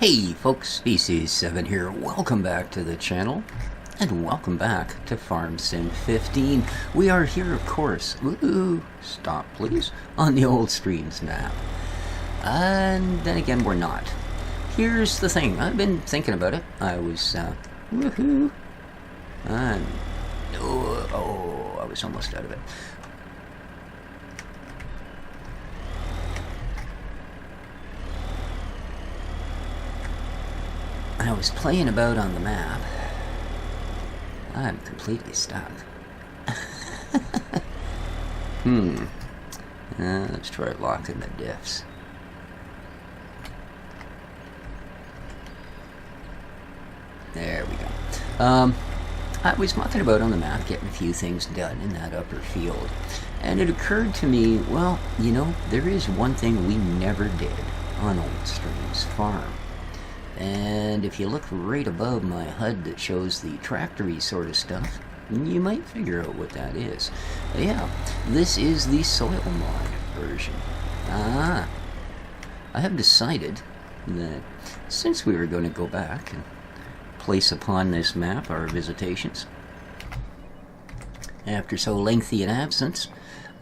Hey folks, Species7 here. Welcome back to the channel, and welcome back to Farm Sim 15. We are here, of course, stop please, on the old streams map. And then again, we're not. Here's the thing, I've been thinking about it. I was, and, I was almost out of it. I was playing about on the map. I'm completely stuck. Let's try locking the diffs. There we go. I was mucking about on the map, getting a few things done in that upper field. And it occurred to me, well, you know, there is one thing we never did on Old Streams Farm. And if you look right above my HUD that shows the tractory sort of stuff, you might figure out what that is. Yeah, this is the Soilmod version. I have decided that since we were going to go back and place upon this map our visitations, after so lengthy an absence,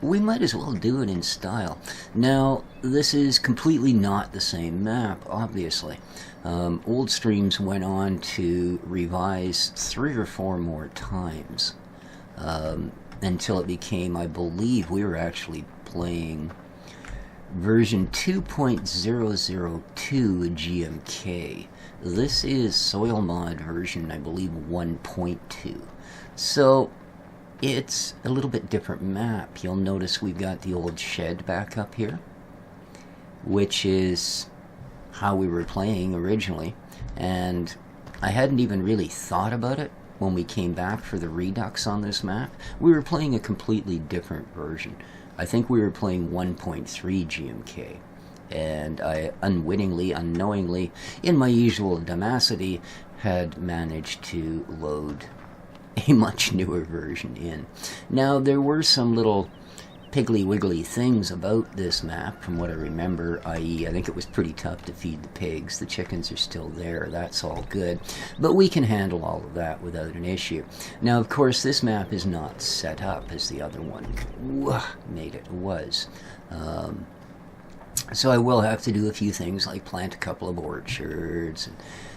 we might as well do it in style. Now, this is completely not the same map, obviously. Old Streams went on to revise 3 or 4 more times until it became, I believe, we were actually playing version 2.002 GMK. This is Soilmod version, I believe, 1.2. So it's a little bit different map. You'll notice we've got the old shed back up here, which is how we were playing originally, and I hadn't even really thought about it when we came back for the redux on this map. We were playing a completely different version. I think we were playing 1.3 GMK, and I unwittingly, unknowingly, in my usual dumacity, had managed to load a much newer version in. Now, there were some little piggly wiggly things about this map from what I remember, i.e. I think it was pretty tough to feed the pigs. The chickens are still there, that's all good, but we can handle all of that without an issue. Now, of course, this map is not set up as the other one made it was. So I will have to do a few things like plant a couple of orchards, and,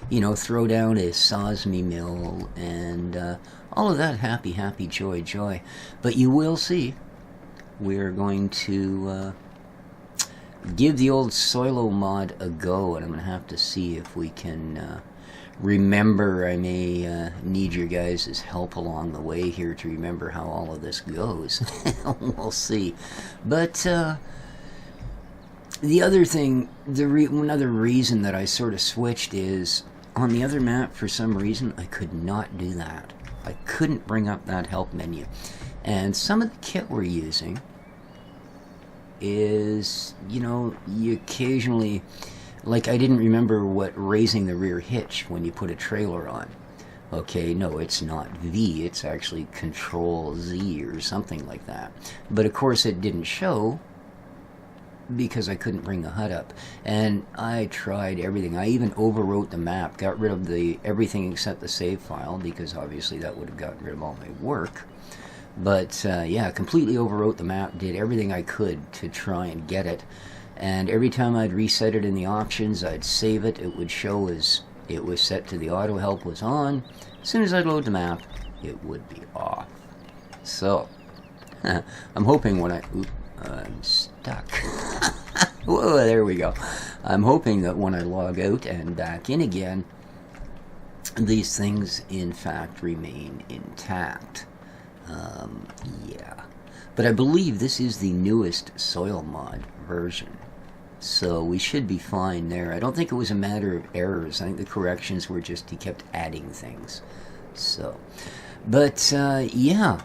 you know, throw down a Sosme mill, and all of that happy, joy. But you will see, we're going to give the old Soilmod a go, and I'm going to have to see if we can remember. I may need your guys' help along the way here to remember how all of this goes. We'll see. But the other thing, another reason that I sort of switched is, on the other map, for some reason, I could not do that. I couldn't bring up that help menu. And some of the kit we're using is, you know, you occasionally, like, I didn't remember what raising the rear hitch when you put a trailer on. Okay, no, it's not V, it's actually Control Z or something like that. But of course it didn't show because I couldn't bring the HUD up. And I tried everything. I even overwrote the map, got rid of everything except the save file, because obviously that would have gotten rid of all my work. But yeah, completely overwrote the map, did everything I could to try and get it. And every time I'd reset it in the options, I'd save it, it would show as it was set to the auto help was on. As soon as I'd load the map, it would be off. So, I'm hoping when I'm stuck. Whoa, there we go. I'm hoping that when I log out and back in again, these things in fact remain intact. Yeah. But I believe this is the newest Soilmod version, so we should be fine there. I don't think it was a matter of errors. I think the corrections were just he kept adding things. So, but yeah.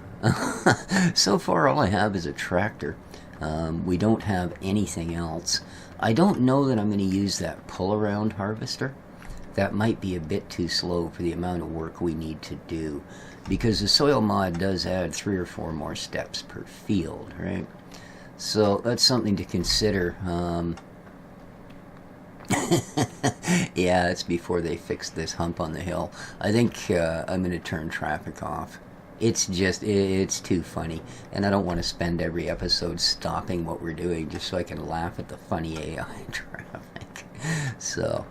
So far all I have is a tractor. We don't have anything else. I don't know that I'm going to use that pull-around harvester. That might be a bit too slow for the amount of work we need to do, because the Soilmod does add 3 or 4 more steps per field, right? So that's something to consider. Yeah, it's before they fixed this hump on the hill. I think I'm going to turn traffic off. It's just, it's too funny. And I don't want to spend every episode stopping what we're doing just so I can laugh at the funny AI traffic. So,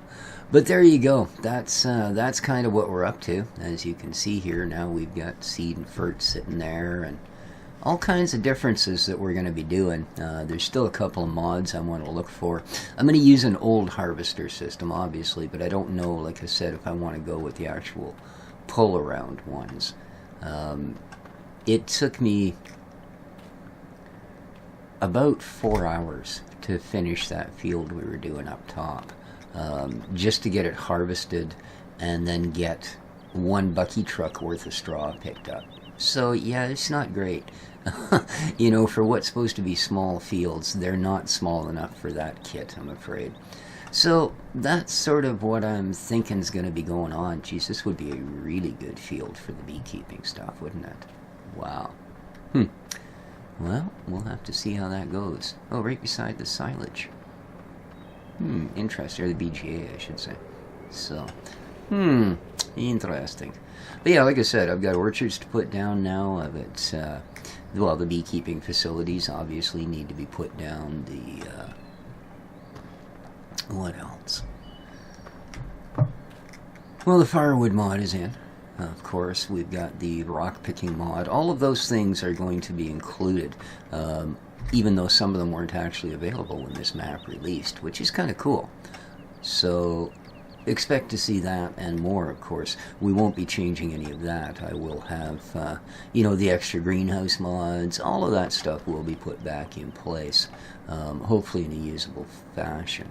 but there you go. That's kind of what we're up to. As you can see here, now we've got seed and fert sitting there, and all kinds of differences that we're going to be doing. There's still a couple of mods I want to look for. I'm going to use an old harvester system, obviously, but I don't know, like I said, if I want to go with the actual pull-around ones. It took me about 4 hours to finish that field we were doing up top, just to get it harvested and then get one bucky truck worth of straw picked up. So yeah, it's not great. You know, for what's supposed to be small fields, they're not small enough for that kit, I'm afraid. So that's sort of what I'm thinking is going to be going on. Geez, this would be a really good field for the beekeeping stuff, wouldn't it? Wow. Well, we'll have to see how that goes. Oh, right beside the silage. Interesting. Or the BGA, I should say. So, interesting. But yeah, like I said, I've got orchards to put down now. I've got, well, the beekeeping facilities obviously need to be put down. The, what else? Well, the firewood mod is in. Of course, we've got the rock picking mod. All of those things are going to be included, even though some of them weren't actually available when this map released, which is kind of cool. So expect to see that and more, of course. We won't be changing any of that. I will have, you know, the extra greenhouse mods. All of that stuff will be put back in place, hopefully in a usable fashion.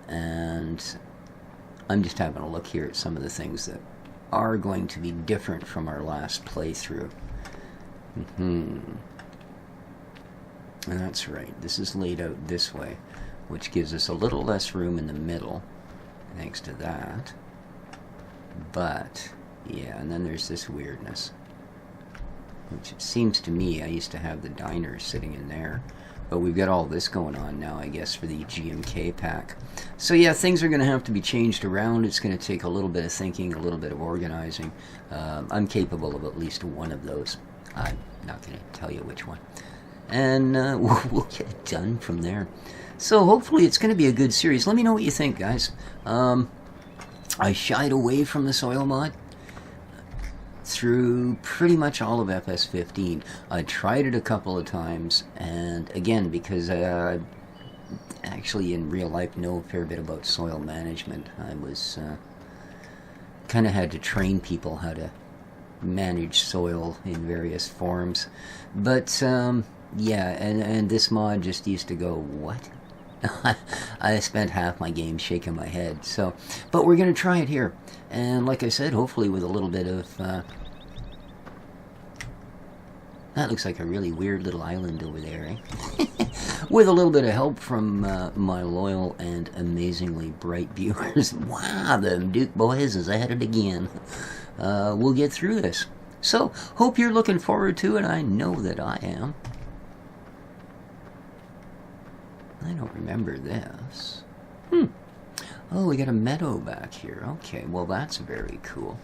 And I'm just having a look here at some of the things that are going to be different from our last playthrough. And that's right, this is laid out this way, which gives us a little less room in the middle, thanks to that. But, yeah, and then there's this weirdness, which it seems to me, I used to have the diner sitting in there. But we've got all this going on now, I guess, for the GMK pack. So yeah, things are going to have to be changed around. It's going to take a little bit of thinking, a little bit of organizing. I'm capable of at least one of those. I'm not going to tell you which one. And we'll get it done from there. So hopefully it's going to be a good series. Let me know what you think, guys. I shied away from the soil mod through pretty much all of FS15. I tried it a couple of times, and again, because I actually in real life know a fair bit about soil management, I was kind of had to train people how to manage soil in various forms. But yeah, and this mod just used to go, what? I spent half my game shaking my head. So, but we're going to try it here. And like I said, hopefully with a little bit of... that looks like a really weird little island over there, eh? With a little bit of help from my loyal and amazingly bright viewers. Wow, them Duke boys is at it again. We'll get through this. So, hope you're looking forward to it. I know that I am. I don't remember this. Oh, we got a meadow back here. Okay, well that's very cool.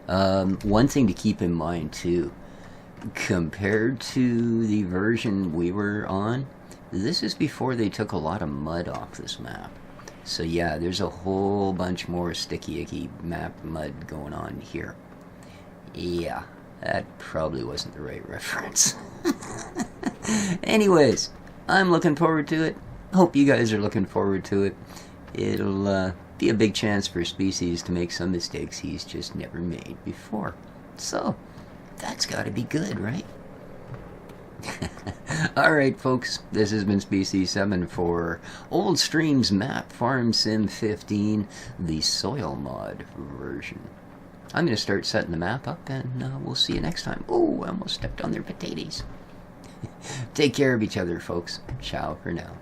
One thing to keep in mind too, compared to the version we were on, this is before they took a lot of mud off this map. So yeah, there's a whole bunch more sticky icky map mud going on here. Yeah, that probably wasn't the right reference. Anyways, I'm looking forward to it. Hope you guys are looking forward to it. It'll be a big chance for Species to make some mistakes he's just never made before. So, that's gotta be good, right? Alright folks, this has been Species7 for Old Streams Map Farm Sim 15, the Soilmod version. I'm going to start setting the map up, and we'll see you next time. Oh, I almost stepped on their potatoes. Take care of each other, folks. Ciao for now.